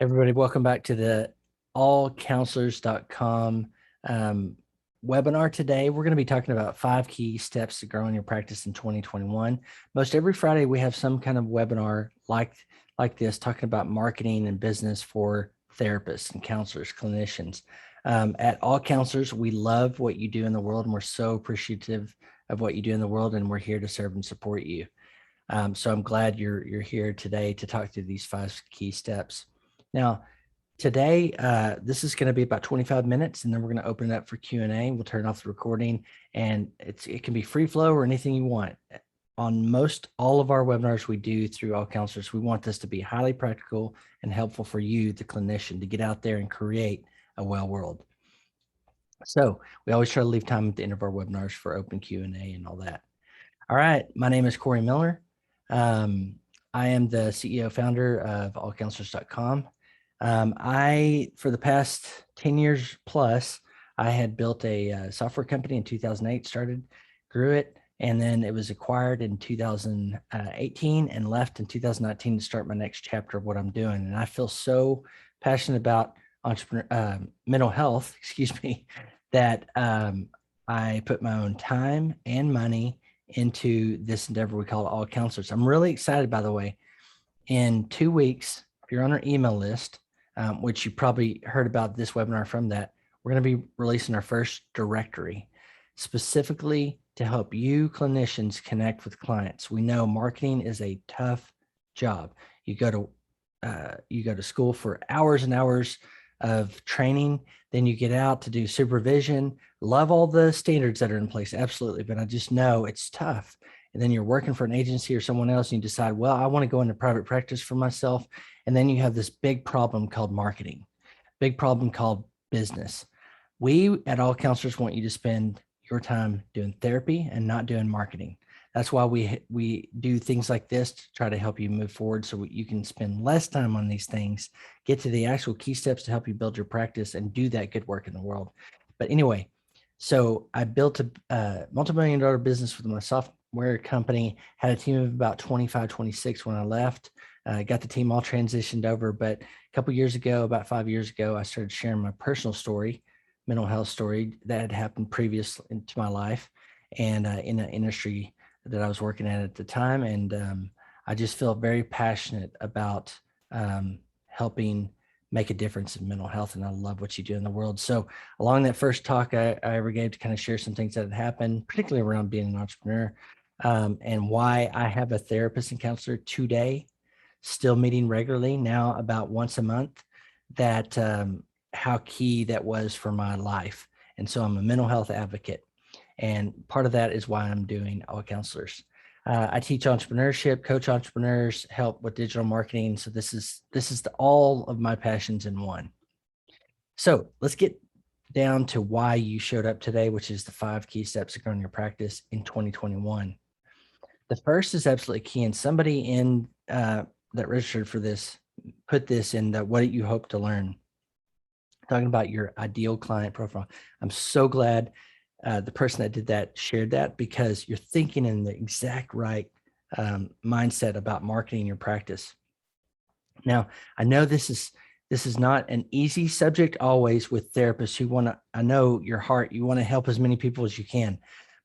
Everybody, welcome back to the allcounselors.com webinar. Today, we're going to be talking about 5 key steps to growing your practice in 2021. Most every Friday, we have some kind of webinar like this, talking about marketing and business for therapists and counselors, clinicians. At All Counselors, we love what you do in the world, and we're so appreciative of what you do in the world, and we're here to serve and support you. So I'm glad you're here today to talk through these 5 key steps. Now, today, this is going to be about 25 minutes, and then we're going to open it up for Q&A. We'll turn off the recording, and it can be free flow or anything you want. On all of our webinars we do through All Counselors, we want this to be highly practical and helpful for you, the clinician, to get out there and create a well world. So we always try to leave time at the end of our webinars for open Q&A and all that. All right, my name is Cory Miller. I am the CEO founder of allcounselors.com. For the past 10 years plus, I had built a software company in 2008, grew it, and then it was acquired in 2018 and left in 2019 to start my next chapter of what I'm doing. And I feel so passionate about mental health, that I put my own time and money into this endeavor we call All Counselors. I'm really excited, by the way. In 2 weeks, if you're on our email list, which you probably heard about this webinar from that, we're going to be releasing our first directory specifically to help you clinicians connect with clients. We know marketing is a tough job. You go to school for hours and hours of training, then you get out to do supervision. Love all the standards that are in place, absolutely, but I just know it's tough. And then you're working for an agency or someone else, and you decide, well, I want to go into private practice for myself. And then you have this big problem called marketing, big problem called business. We at All Counselors want you to spend your time doing therapy and not doing marketing. That's why we do things like this to try to help you move forward so you can spend less time on these things, get to the actual key steps to help you build your practice and do that good work in the world. But anyway, so I built a multi-million-dollar business with my software company, had a team of about 25, 26 when I left. Got the team all transitioned over, but a couple years ago, about 5 years ago, I started sharing my personal story, mental health story that had happened previous into my life and in an industry that I was working at the time. And I just feel very passionate about helping make a difference in mental health. And I love what you do in the world. So along that first talk I ever gave to kind of share some things that had happened, particularly around being an entrepreneur, and why I have a therapist and counselor today, still meeting regularly now about once a month, that how key that was for my life. And so I'm a mental health advocate. And part of that is why I'm doing All Counselors. I teach entrepreneurship, coach entrepreneurs, help with digital marketing. So this is all of my passions in one. So let's get down to why you showed up today, which is the 5 key steps to growing your practice in 2021. The first is absolutely key, and somebody in that registered for this put this in the what you hope to learn, talking about your ideal client profile. I'm so glad the person that did that shared that, because you're thinking in the exact right mindset about marketing your practice. Now, I know this is not an easy subject always with therapists who want to, I know your heart, you want to help as many people as you can,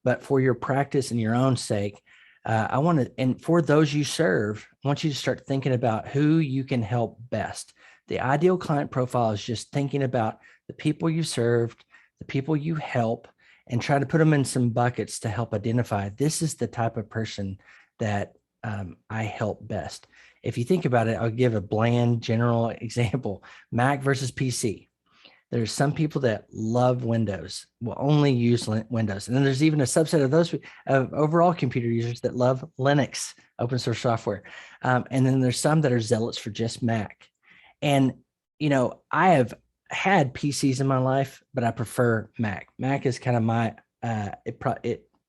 but for your practice and your own sake, I want to, and for those you serve, I want you to start thinking about who you can help best. The ideal client profile is just thinking about the people you served, the people you help, and try to put them in some buckets to help identify, this is the type of person that I help best. If you think about it, I'll give a bland general example, Mac versus PC. There's some people that love Windows, will only use Windows. And then there's even a subset of those overall computer users that love Linux, open source software. And then there's some that are zealots for just Mac. And, I have had PCs in my life, but I prefer Mac. Mac is kind of my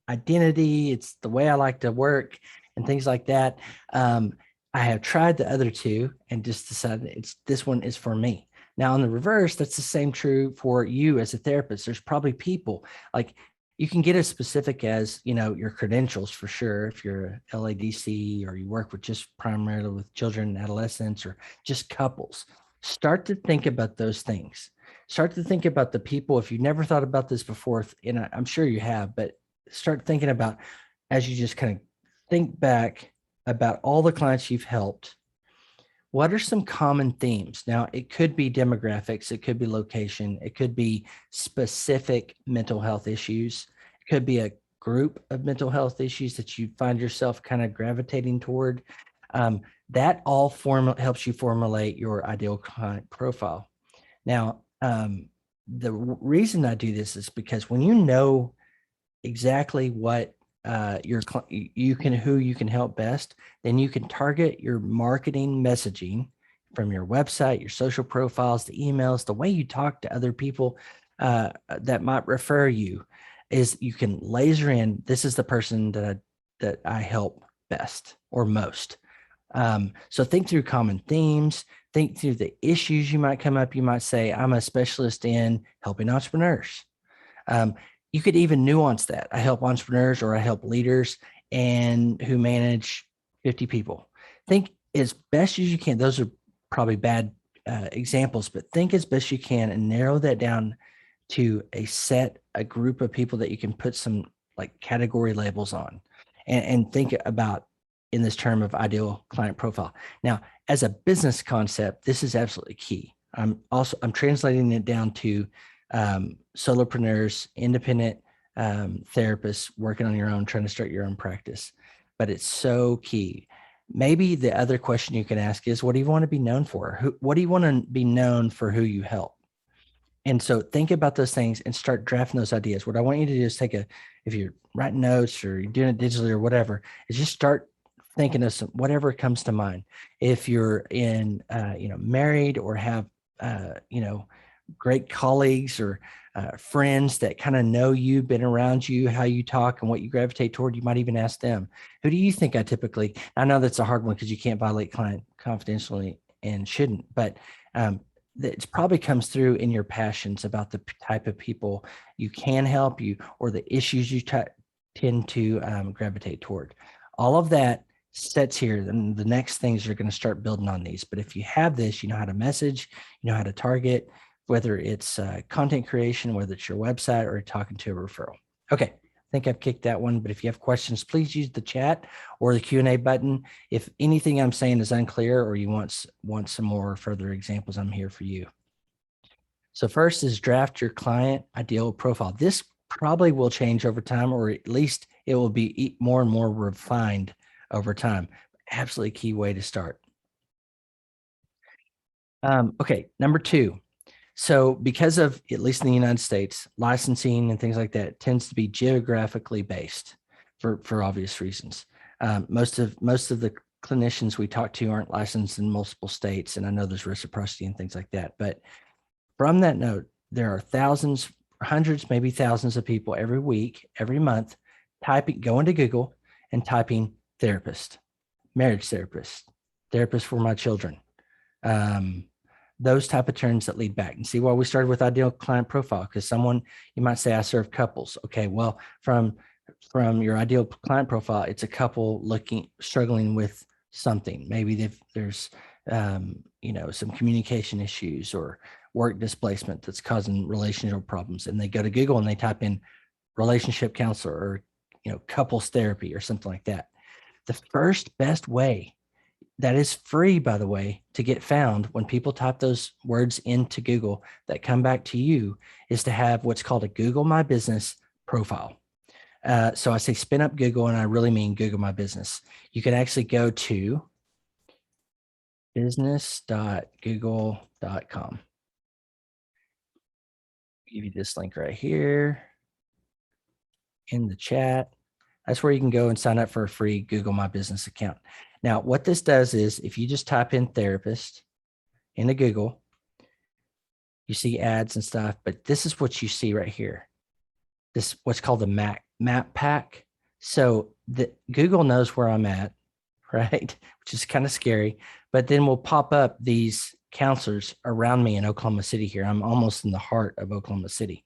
identity. It's the way I like to work and things like that. I have tried the other two and just decided this one is for me. Now, on the reverse, that's the same true for you as a therapist. There's probably people like you can get as specific as, your credentials for sure. If you're LADC or you work with just primarily with children and adolescents or just couples, Start to think about those things. Start to think about the people. If you've never thought about this before, and I'm sure you have, but start thinking about, as you just kind of think back about all the clients you've helped, what are some common themes? Now, it could be demographics, it could be location, it could be specific mental health issues, it could be a group of mental health issues that you find yourself kind of gravitating toward. That all helps you formulate your ideal client profile. Now, the reason I do this is because when you know exactly what who you can help best, then you can target your marketing messaging from your website, your social profiles, the emails, the way you talk to other people that might refer you. Is you can laser in, this is the person that I help best or most. So think through common themes, think through the issues you might come up. You might say, I'm a specialist in helping entrepreneurs. You could even nuance that. I help entrepreneurs, or I help leaders and who manage 50 people. Think as best as you can. Those are probably bad examples, but think as best you can and narrow that down to a group of people that you can put some like category labels on, and think about in this term of ideal client profile. Now, as a business concept, this is absolutely key. I'm translating it down to solopreneurs, independent therapists working on your own, trying to start your own practice. But it's so key. Maybe the other question you can ask is, what do you want to be known for? What do you want to be known for who you help? And so think about those things and start drafting those ideas. What I want you to do is if you're writing notes or you're doing it digitally or whatever, is just start thinking of whatever comes to mind. If you're married or have, great colleagues or friends that kind of know you, been around you, how you talk and what you gravitate toward, you might even ask them, who do you think I know that's a hard one because you can't violate client confidentially and shouldn't, but it probably comes through in your passions about the type of people you can help you or the issues you tend to gravitate toward. All of that sets here, then the next things are going to start building on these. But if you have this, you know how to message, you know how to target, whether it's content creation, whether it's your website or talking to a referral. Okay, I think I've kicked that one, but if you have questions, please use the chat or the Q&A button. If anything I'm saying is unclear or you want some more further examples, I'm here for you. So first is draft your client ideal profile. This probably will change over time, or at least it will be more and more refined over time. Absolutely key way to start. Okay, number 2. So because of, at least in the United States, licensing and things like that tends to be geographically based for obvious reasons. Most of the clinicians we talk to aren't licensed in multiple states, and I know there's reciprocity and things like that. But from that note, there are thousands, hundreds, maybe thousands of people every week, every month, going to Google and typing therapist, marriage therapist for my children. Those type of terms that lead back. And see why we started with ideal client profile, because you might say, I serve couples. Okay, well, from your ideal client profile, it's a couple struggling with something. Maybe there's some communication issues or work displacement that's causing relational problems, and they go to Google and they type in relationship counselor or couples therapy or something like that. The first best way, that is free, by the way, to get found when people type those words into Google that come back to you, is to have what's called a Google My Business profile. So I say spin up Google, and I really mean Google My Business. You can actually go to business.google.com. Give you this link right here in the chat. That's where you can go and sign up for a free Google My Business account. Now, what this does is, if you just type in therapist into Google, you see ads and stuff, but this is what you see right here. This what's called the map pack. So Google knows where I'm at, right? Which is kind of scary, but then we'll pop up these counselors around me in Oklahoma City here. I'm almost in the heart of Oklahoma City.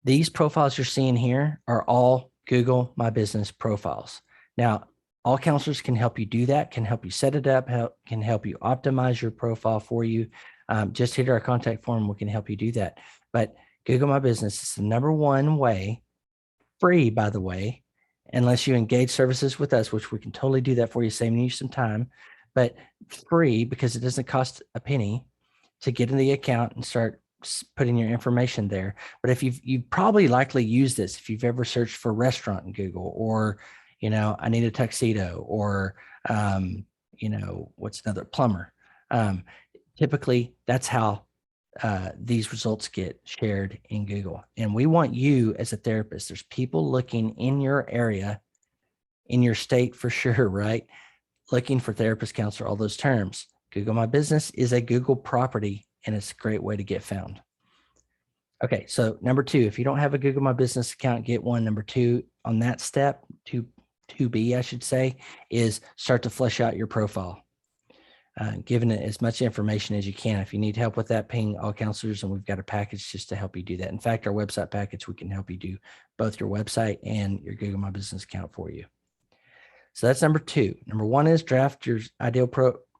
These profiles you're seeing here are all Google My Business profiles. Now, all counselors can help you do that, can help you set it up, can help you optimize your profile for you. Just hit our contact form. We can help you do that. But Google My Business is the number one way, free, by the way, unless you engage services with us, which we can totally do that for you, saving you some time, but free because it doesn't cost a penny to get in the account and start putting your information there. But if you've probably likely used this, if you've ever searched for restaurant in Google, or, I need a tuxedo, or, what's another, plumber. Typically that's how these results get shared in Google. And we want you as a therapist, there's people looking in your area, in your state for sure, right? Looking for therapist, counselor, all those terms. Google My Business is a Google property, and it's a great way to get found. Okay, so number 2, if you don't have a Google My Business account, get one. Number 2 on that step, 2B, I should say, is start to flesh out your profile. Giving it as much information as you can. If you need help with that, ping all counselors, and we've got a package just to help you do that. In fact, our website package, we can help you do both your website and your Google My Business account for you. So that's number 2. Number 1 is draft your ideal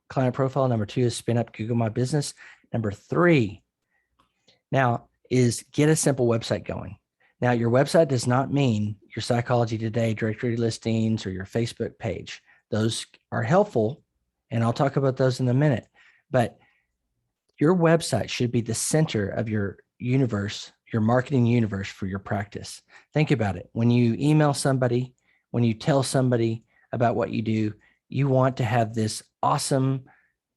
client profile. Number 2 is spin up Google My Business. Number 3 now is get a simple website going. Now, your website does not mean your Psychology Today directory listings or your Facebook page. Those are helpful, and I'll talk about those in a minute. But your website should be the center of your universe, your marketing universe for your practice. Think about it. When you email somebody, when you tell somebody about what you do, you want to have this awesome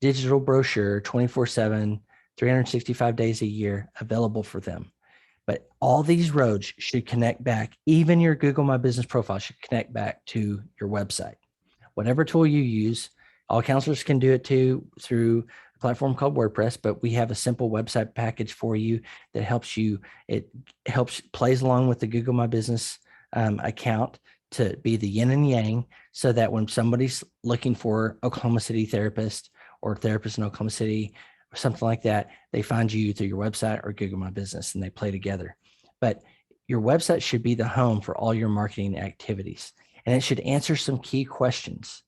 digital brochure 24/7, 365 days a year available for them. But all these roads should connect back. Even your Google My Business profile should connect back to your website. Whatever tool you use, all counselors can do it too through a platform called WordPress, but we have a simple website package for you that helps you. It plays along with the Google My Business account to be the yin and yang, so that when somebody's looking for Oklahoma City therapist or therapist in Oklahoma City, or something like that, they find you through your website or Google My Business, and they play together. But your website should be the home for all your marketing activities, and it should answer some key questions.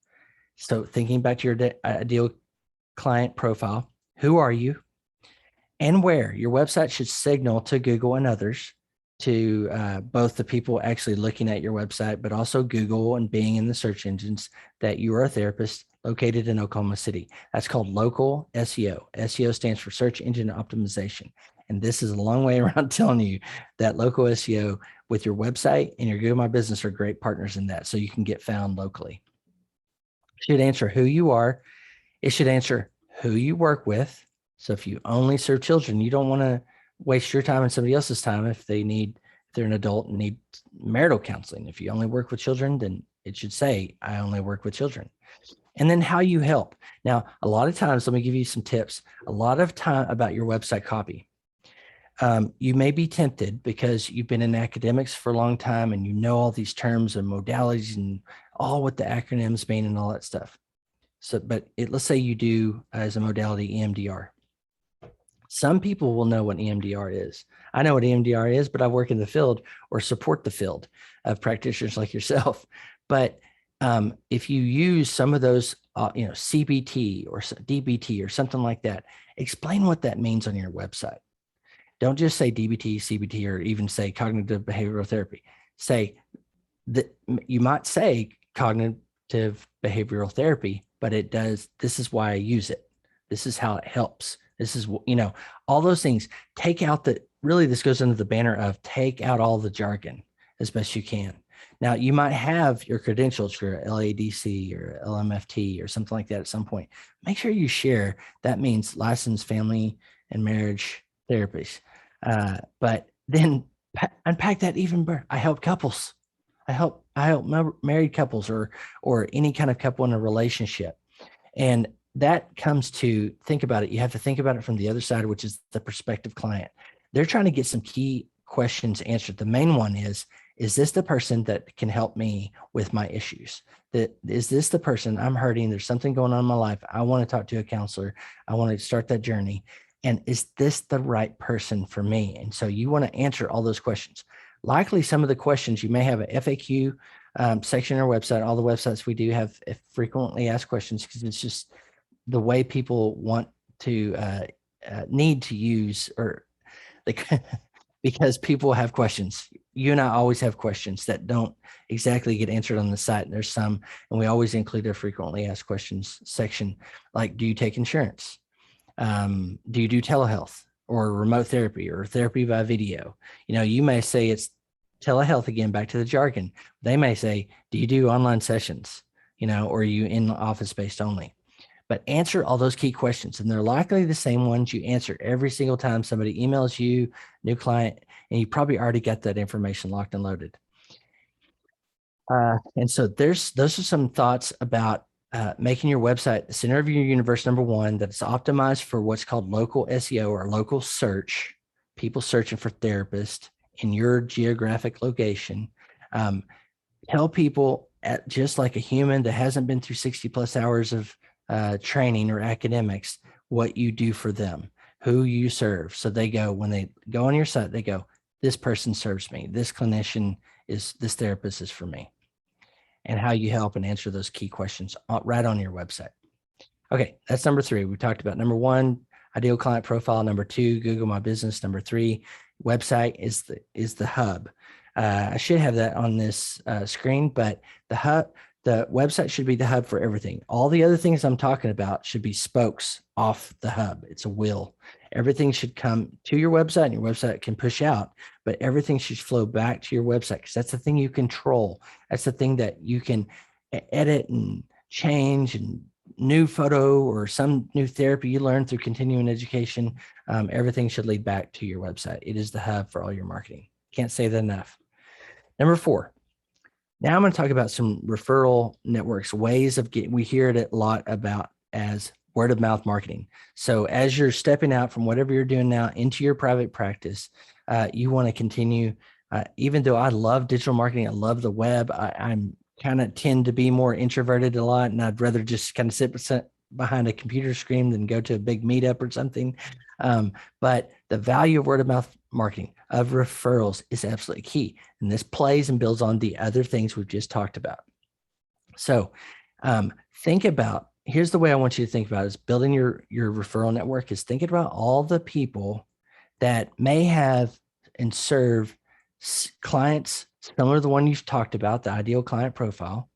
So thinking back to your ideal client profile, who are you and where? Your website should signal to Google and others, to both the people actually looking at your website, but also Google and Bing in the search engines, that you are a therapist located in Oklahoma City. That's called local SEO. SEO stands for search engine optimization. And this is a long way around telling you that local SEO with your website and your Google My Business are great partners in that, so you can get found locally. It should answer who you are. It should answer who you work with. So if you only serve children, you don't want to waste your time and somebody else's time if they're an adult and need marital counseling. If you only work with children, then it should say, I only work with children. And then how you help. Now, a lot of times, let me give you some tips. A lot of time about your website copy. You may be tempted because you've been in academics for a long time and you know all these terms and modalities and all what the acronyms mean and all that stuff. So, but let's say you do as a modality EMDR. Some people will know what EMDR is. I know what EMDR is, but I work in the field or support the field of practitioners like yourself. But if you use some of those, CBT or DBT or something like that, explain what that means on your website. Don't just say DBT, CBT, or even say cognitive behavioral therapy. Say that you might say cognitive behavioral therapy, but it does. This is why I use it. This is how it helps. This is, all those things. Take out this goes under the banner of take out all the jargon as best you can. Now, you might have your credentials, your LADC or LMFT or something like that at some point. Make sure you share. That means licensed family and marriage therapist. But then unpack that even better. I help couples. I help married couples or any kind of couple in a relationship. And that comes to think about it. You have to think about it from the other side, which is the prospective client. They're trying to get some key questions answered. The main one is this the person that can help me with my issues? Is this the person I'm hurting? There's something going on in my life. I want to talk to a counselor. I want to start that journey. And is this the right person for me? And so you want to answer all those questions. Likely some of the questions, you may have an FAQ section on our website. All the websites we do have frequently asked questions because it's just the way people want to need to use, or like because people have questions. You and I always have questions that don't exactly get answered on the site. And there's some, and we always include a frequently asked questions section, like, do you take insurance? Do you do telehealth or remote therapy or therapy by video? You may say it's telehealth again, back to the jargon. They may say, do you do online sessions? Or are you in office based only? But answer all those key questions. And they're likely the same ones you answer every single time somebody emails you, new client, and you probably already got that information locked and loaded. And so those are some thoughts about making your website the center of your universe. Number one, that it's optimized for what's called local SEO or local search, people searching for therapists in your geographic location. Tell people, just like a human that hasn't been through 60 plus hours of training or academics, what you do for them, who you serve. So when they go on your site, they go, this person serves me. This therapist is for me. And how you help and answer those key questions right on your website. Okay, that's number 3. We talked about number 1, ideal client profile. Number 2, Google My Business. Number 3, website is the hub. I should have that on this screen, but the website should be the hub for everything. All the other things I'm talking about should be spokes off the hub. It's a wheel. Everything should come to your website, and your website can push out, but everything should flow back to your website, because that's the thing you control. That's the thing that you can edit and change, and new photo or some new therapy you learn through continuing education. Everything should lead back to your website. It is the hub for all your marketing. Can't say that enough. Number 4. Now I'm going to talk about some referral networks, ways of we hear it a lot about as word of mouth marketing. So as you're stepping out from whatever you're doing now into your private practice, you want to continue, even though I love digital marketing, I love the web, I'm kind of tend to be more introverted a lot, and I'd rather just kind of sit behind a computer screen than go to a big meetup or something. But the value of word of mouth marketing, of referrals, is absolutely key. And this plays and builds on the other things we've just talked about. So think about, here's the way I want you to think about it, is building your referral network, is thinking about all the people that may have and serve clients similar to the one you've talked about, the ideal client profile.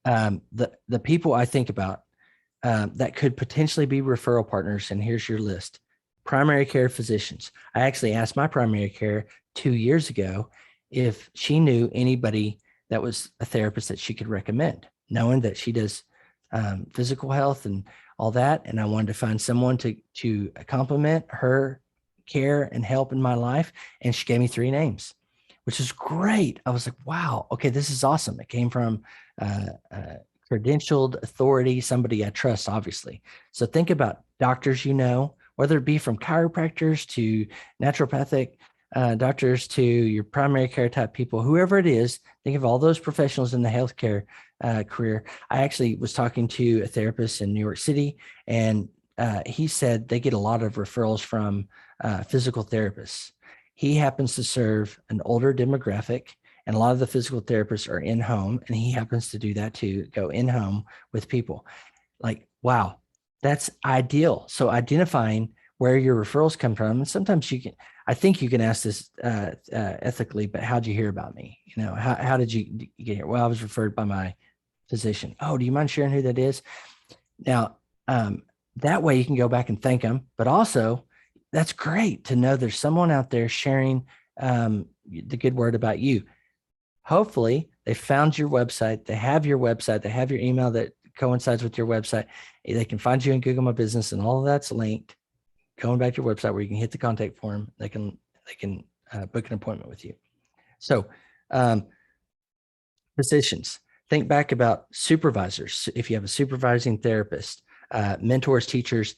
The people I think about that could potentially be referral partners, and here's your list. Primary care physicians. I actually asked my primary care 2 years ago if she knew anybody that was a therapist that she could recommend, knowing that she does physical health and all that. And I wanted to find someone to complement her care and help in my life. And she gave me 3 names, which is great. I was like, wow, okay, this is awesome. It came from credentialed authority, somebody I trust, obviously. So think about doctors, whether it be from chiropractors to naturopathic doctors to your primary care type people, whoever it is. Think of all those professionals in the healthcare career. I actually was talking to a therapist in New York City, and he said they get a lot of referrals from physical therapists. He happens to serve an older demographic, and a lot of the physical therapists are in home, and he happens to do that too, go in home with people. Like, wow, that's ideal. So identifying where your referrals come from, and sometimes I think you can ask this ethically, but how'd you hear about me? How did you get here? Well, I was referred by my physician. Oh, do you mind sharing who that is? Now, that way you can go back and thank them, but also that's great to know there's someone out there sharing the good word about you. Hopefully they found your website, they have your website, they have your email that coincides with your website. They can find you in Google My Business, and all of that's linked. Going back to your website where you can hit the contact form, they can book an appointment with you. So physicians, think back about supervisors. If you have a supervising therapist, mentors, teachers,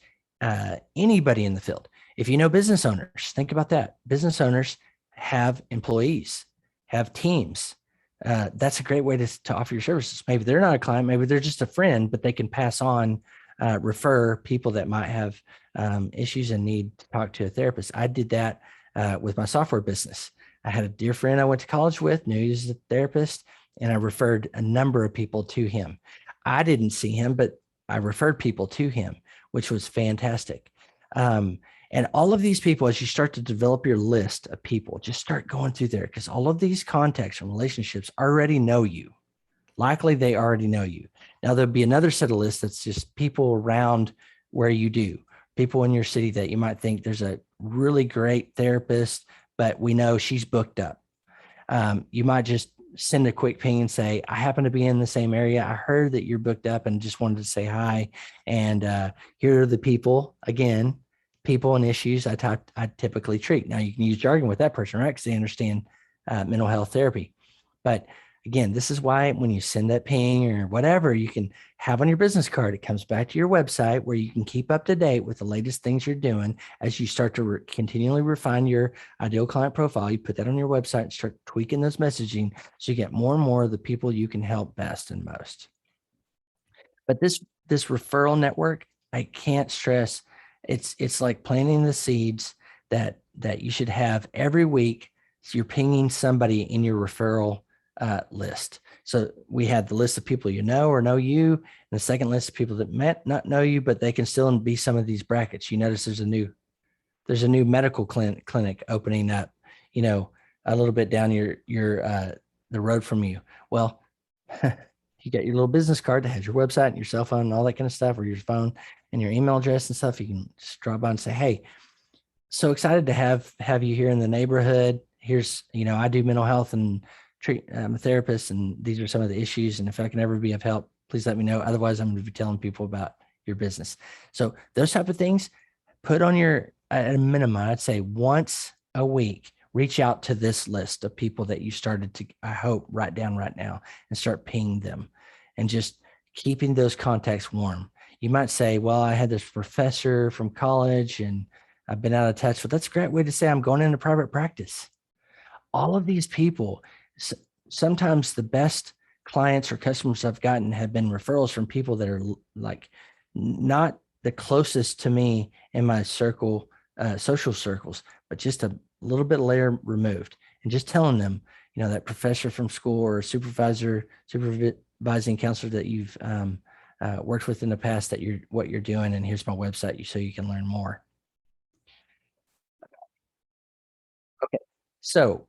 anybody in the field. If you know business owners, think about that. Business owners have employees, have teams. That's a great way to offer your services. Maybe they're not a client, maybe they're just a friend, but they can pass on, refer people that might have issues and need to talk to a therapist. I did that with my software business. I had a dear friend I went to college with, knew he was a therapist, and I referred a number of people to him. I didn't see him, but I referred people to him, which was fantastic. And all of these people, as you start to develop your list of people, just start going through there, because all of these contacts and relationships already know you. Likely they already know you. Now, there'll be another set of lists that's just people around where you do, people in your city that you might think there's a really great therapist, but we know she's booked up. You might just send a quick ping and say, I happen to be in the same area. I heard that you're booked up and just wanted to say hi. And here are the people, again, people and issues I typically treat. Now, you can use jargon with that person, right? Because they understand mental health therapy. But again, this is why when you send that ping or whatever, you can have on your business card, it comes back to your website where you can keep up to date with the latest things you're doing as you start to continually refine your ideal client profile. You put that on your website and start tweaking those messaging so you get more and more of the people you can help best and most. But this referral network, I can't stress, it's like planting the seeds that you should have every week. So you're pinging somebody in your referral list. So we had the list of people you know or know you, and the second list of people that might not know you, but they can still be some of these brackets. You notice there's a new medical clinic opening up, a little bit down the road from you. Well, you got your little business card that has your website and your cell phone and all that kind of stuff, or your phone and your email address and stuff. You can just drop by and say, hey, so excited to have you here in the neighborhood. Here's, I do mental health and I'm a therapist, and these are some of the issues. And if I can ever be of help, please let me know. Otherwise, I'm going to be telling people about your business. So those type of things, put on at a minimum, I'd say once a week, reach out to this list of people that you started to, I hope, write down right now and start pinging them and just keeping those contacts warm. You might say, well, I had this professor from college and I've been out of touch. But that's a great way to say I'm going into private practice. All of these people, sometimes the best clients or customers I've gotten have been referrals from people that are like not the closest to me in my circle, social circles, but just a little bit layer removed, and just telling them, that professor from school or supervising counselor that you've worked with in the past, that what you're doing, and here's my website so you can learn more. Okay. So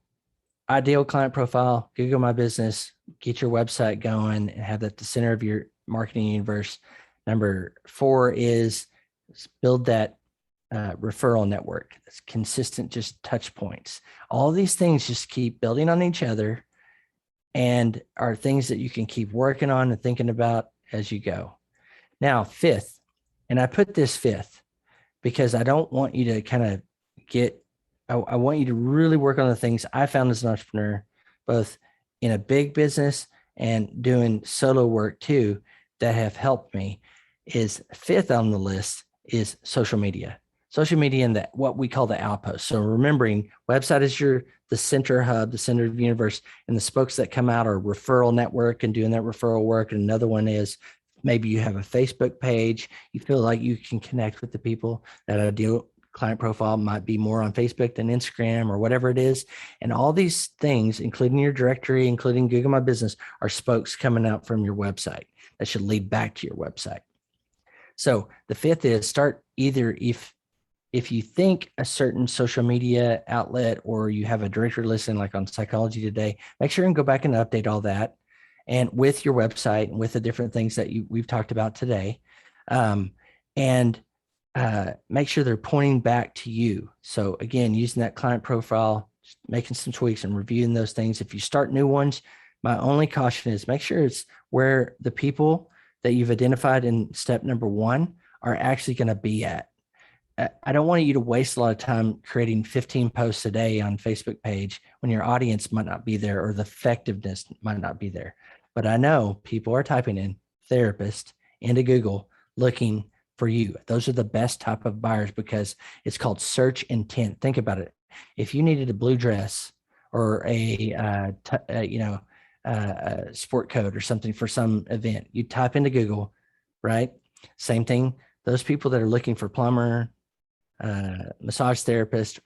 ideal client profile, Google My Business, get your website going and have that the center of your marketing universe. Number 4 is build that referral network. That's consistent, just touch points. All these things just keep building on each other and are things that you can keep working on and thinking about as you go. Now, 5th, and I put this 5th because I don't want you to kind of I want you to really work on the things I found as an entrepreneur, both in a big business and doing solo work too, that have helped me. Is 5th on the list is social media and what we call the Outpost. So remembering, website is the center hub, the center of the universe, and the spokes that come out are referral network and doing that referral work. And another one is maybe you have a Facebook page. You feel like you can connect with the people. That ideal client profile might be more on Facebook than Instagram or whatever it is. And all these things, including your directory, including Google My Business, are spokes coming out from your website that should lead back to your website. So the 5th is start either if you think a certain social media outlet or you have a directory listing like on Psychology Today, make sure and go back and update all that, and with your website and with the different things that we've talked about today, and make sure they're pointing back to you. So again, using that client profile, making some tweaks and reviewing those things. If you start new ones, my only caution is make sure it's where the people that you've identified in step number 1 are actually going to be at. I don't want you to waste a lot of time creating 15 posts a day on Facebook page when your audience might not be there or the effectiveness might not be there. But I know people are typing in therapist into Google looking for you. Those are the best type of buyers because it's called search intent. Think about it. If you needed a blue dress or a sport coat or something for some event, you type into Google, right? Same thing. Those people that are looking for plumber, massage therapist,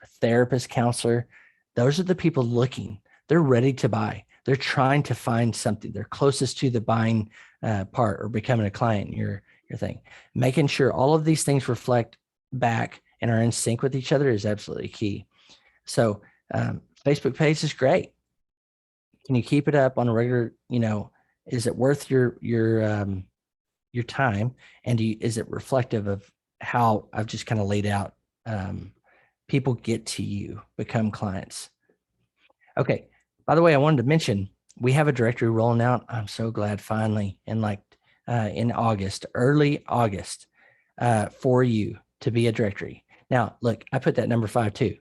counselor, those are the people looking. They're ready to buy. they're trying to find something. They're closest to the buying part or becoming a client, your thing. Making sure all of these things reflect back and are in sync with each other is absolutely key. So Facebook page is great. Can you keep it up on a regular, is it worth your time? And is it reflective of how I've just kind of laid out people get to you, become clients? Okay. By the way, I wanted to mention we have a directory rolling out. I'm so glad finally in August, early August, for you to be a directory. Now, look, I put that number 5 too,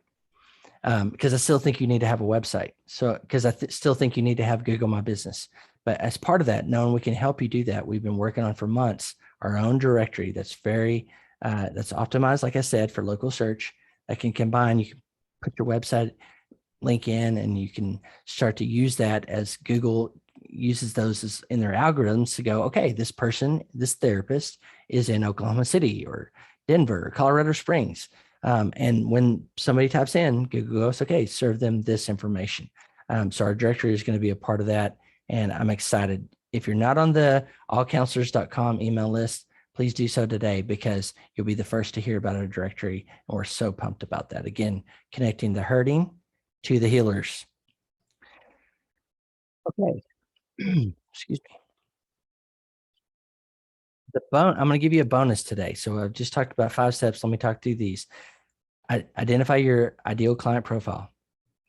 because I still think you need to have a website. So, because I still think you need to have Google My Business. But as part of that, knowing we can help you do that, we've been working on for months our own directory that's that's optimized, like I said, for local search. That can combine. You can put your website link in, and you can start to use that as Google uses those as in their algorithms to go, okay, this therapist is in Oklahoma City or Denver or Colorado Springs. And when somebody types in, Google goes, okay, serve them this information. So our directory is going to be a part of that. And I'm excited. If you're not on the allcounselors.com email list, please do so today, because you'll be the first to hear about our directory. And we're so pumped about that. Again, connecting the hurting to the healers. Okay. Excuse me. I'm going to give you a bonus today. So I've just talked about 5 steps. Let me talk through these. Identify your ideal client profile.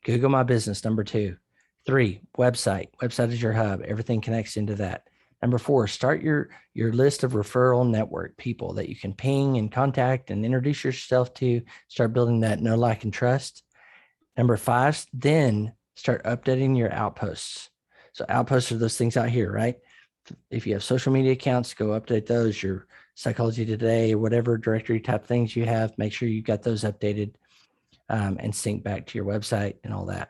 Google My Business, number 2. 3, website. Website is your hub. Everything connects into that. Number 4, start your list of referral network people that you can ping and contact and introduce yourself to. Start building that know, like, and trust. Number 5, then start updating your outposts. So outposts are those things out here, right? If you have social media accounts, go update those. Your Psychology Today, whatever directory type things you have, make sure you got those updated and sync back to your website and all that.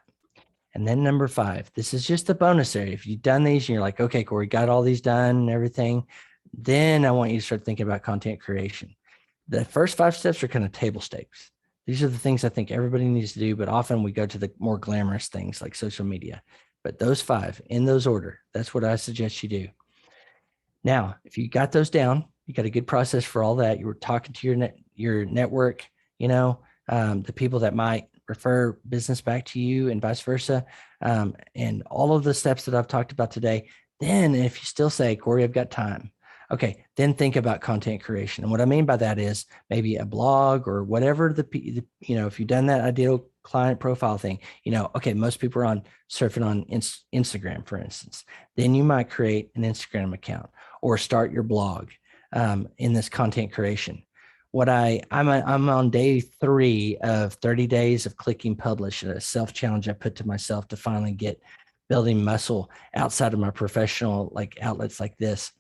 And then number 5, this is just the bonus area. If you've done these and you're like, okay, Cory, got all these done and everything, then I want you to start thinking about content creation. The first 5 steps are kind of table stakes. These are the things I think everybody needs to do, but often we go to the more glamorous things like social media. But those 5 in those order, that's what I suggest you do. Now, if you got those down, you got a good process for all that. You were talking to your network, the people that might refer business back to you and vice versa, and all of the steps that I've talked about today. Then if you still say, Cory, I've got time. Okay, then think about content creation. And what I mean by that is maybe a blog or whatever if you've done that ideal client profile thing, okay, most people are surfing on Instagram, for instance. Then you might create an Instagram account or start your blog in this content creation. I'm on day 3 of 30 days of clicking publish, a self-challenge I put to myself to finally get building muscle outside of my professional outlets like this.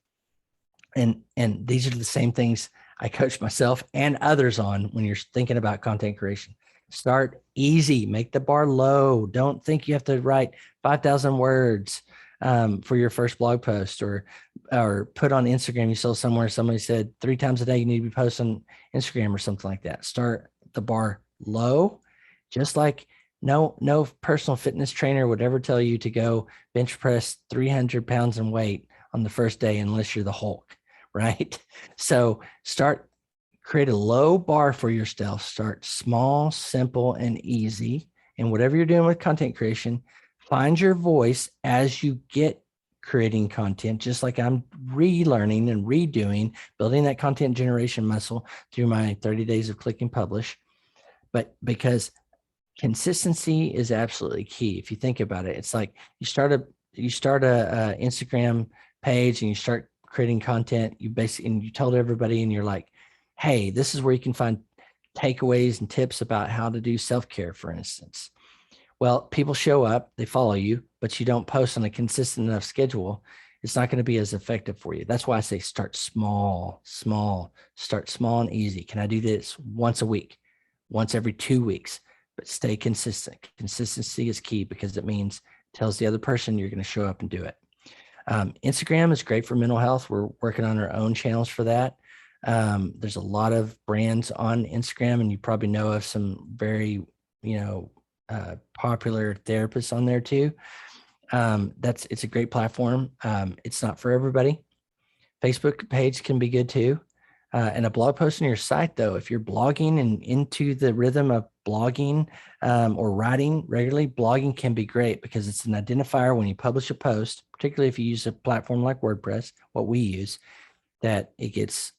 And these are the same things I coach myself and others on when you're thinking about content creation. Start easy, make the bar low. Don't think you have to write 5,000 words for your first blog post or put on Instagram. You saw somewhere somebody said 3 times a day you need to be posting Instagram or something like that. Start the bar low, just like no personal fitness trainer would ever tell you to go bench press 300 pounds in weight on the first day unless you're the Hulk, right? So create a low bar for yourself. Start small, simple, and easy. And whatever you're doing with content creation, find your voice as you get creating content, just like I'm relearning and redoing, building that content generation muscle through my 30 days of click and publish. But because consistency is absolutely key. If you think about it, it's like you start a Instagram page and you start creating content, and you told everybody and you're like, hey, this is where you can find takeaways and tips about how to do self-care, for instance. Well, people show up, they follow you, but you don't post on a consistent enough schedule. It's not going to be as effective for you. That's why I say start small, start small and easy. Can I do this once a week, once every 2 weeks, but stay consistent. Consistency is key because it tells the other person you're going to show up and do it. Instagram is great for mental health. We're working on our own channels for that. There's a lot of brands on Instagram, and you probably know of some very, popular therapists on there too. It's a great platform. It's not for everybody. Facebook page can be good too. And a blog post on your site, though, if you're blogging and into the rhythm of blogging or writing regularly, blogging can be great because it's an identifier when you publish a post, particularly if you use a platform like WordPress, what we use, that it gets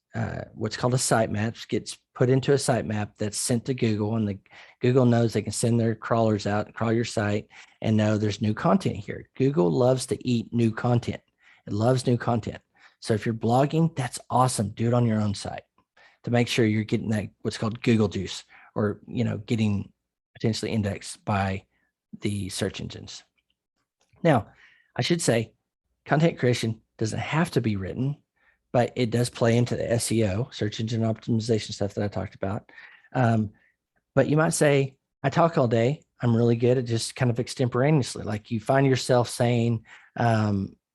what's called a sitemap, gets put into a sitemap that's sent to Google, and the Google knows they can send their crawlers out and crawl your site and know there's new content here. Google loves to eat new content. It loves new content. So if you're blogging, that's awesome. Do it on your own site to make sure you're getting that what's called Google juice, or getting potentially indexed by the search engines. Now, I should say content creation doesn't have to be written, but it does play into the SEO, search engine optimization stuff that I talked about. But you might say, I talk all day. I'm really good at just kind of extemporaneously. Like you find yourself saying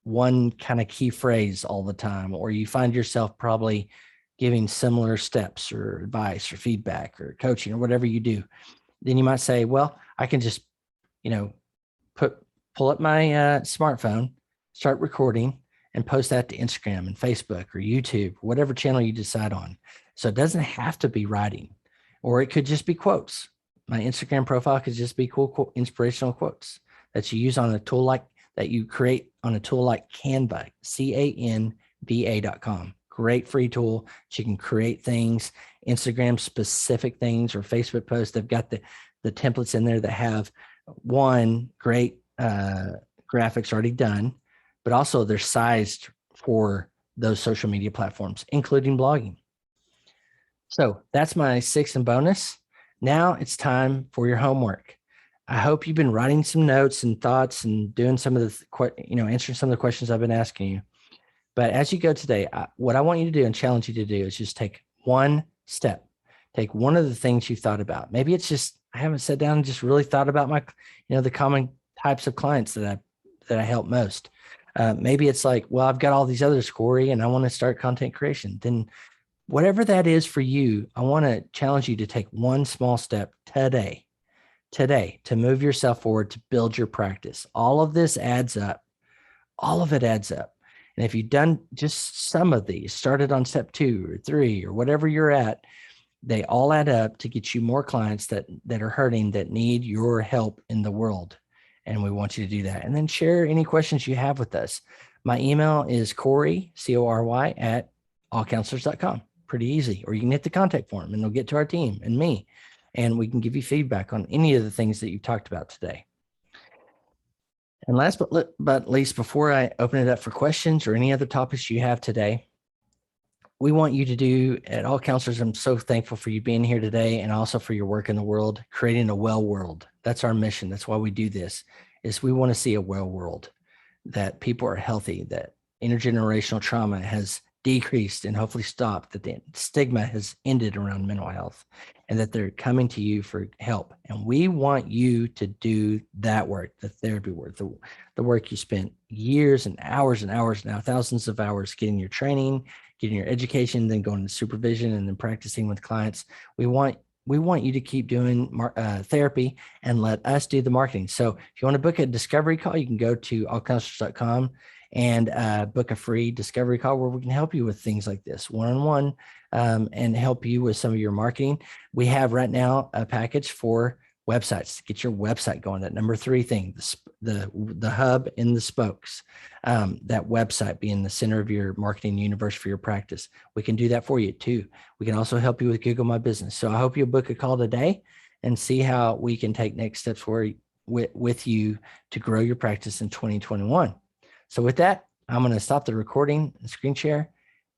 one kind of key phrase all the time, or you find yourself probably giving similar steps or advice or feedback or coaching or whatever you do. Then you might say, well, I can just, pull up my smartphone, start recording, and post that to Instagram and Facebook or YouTube, whatever channel you decide on. So it doesn't have to be writing, or it could just be quotes. My Instagram profile could just be cool inspirational quotes that you use on a tool that you create on a tool like Canva, canva.com. Great free tool that you can create things, Instagram specific things or Facebook posts. They've got the templates in there that have one great graphics already done, but also they're sized for those social media platforms, including blogging. So that's my 6th and bonus. Now it's time for your homework. I hope you've been writing some notes and thoughts and doing some of the, answering some of the questions I've been asking you. But as you go today, what I want you to do and challenge you to do is just take one step. Take one of the things you thought about. Maybe it's just, I haven't sat down and just really thought about my, the common types of clients that I help most. Maybe it's like, well, I've got all these others, Cory, and I want to start content creation. Then whatever that is for you, I want to challenge you to take one small step today to move yourself forward, to build your practice. All of this adds up. All of it adds up. And if you've done just some of these, started on step 2 or 3 or whatever you're at, they all add up to get you more clients that are hurting, that need your help in the world. And we want you to do that. And then share any questions you have with us. My email is Cory, Cory, at allcounselors.com. Pretty easy. Or you can hit the contact form and they'll get to our team and me, and we can give you feedback on any of the things that you talked about today. And last but least, before I open it up for questions or any other topics you have today, we want you to do at All Counselors. I'm so thankful for you being here today, and also for your work in the world, creating a well world. That's our mission. That's why we do this, is we want to see a well world, that people are healthy, that intergenerational trauma has decreased and hopefully stopped, that the stigma has ended around mental health, and that they're coming to you for help. And we want you to do that work, the therapy work, the work you spent years and hours now, thousands of hours getting your training, getting your education, then going to supervision and then practicing with clients. We want you to keep doing therapy and let us do the marketing. So if you want to book a discovery call, you can go to allcounselors.com and book a free discovery call where we can help you with things like this one-on-one, and help you with some of your marketing. We have right now a package for websites to get your website going. That number 3 thing, the hub and the spokes, that website being the center of your marketing universe for your practice. We can do that for you too. We can also help you with Google My Business. So I hope you'll book a call today and see how we can take next steps with you to grow your practice in 2021. So with that, I'm going to stop the recording and screen share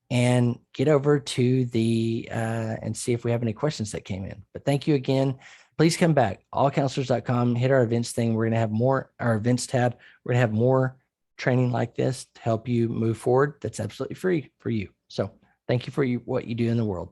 and get over to and see if we have any questions that came in. But thank you again. Please come back, allcounselors.com, hit our events thing. We're going to have our events tab. We're going to have more training like this to help you move forward. That's absolutely free for you. So thank you for what you do in the world.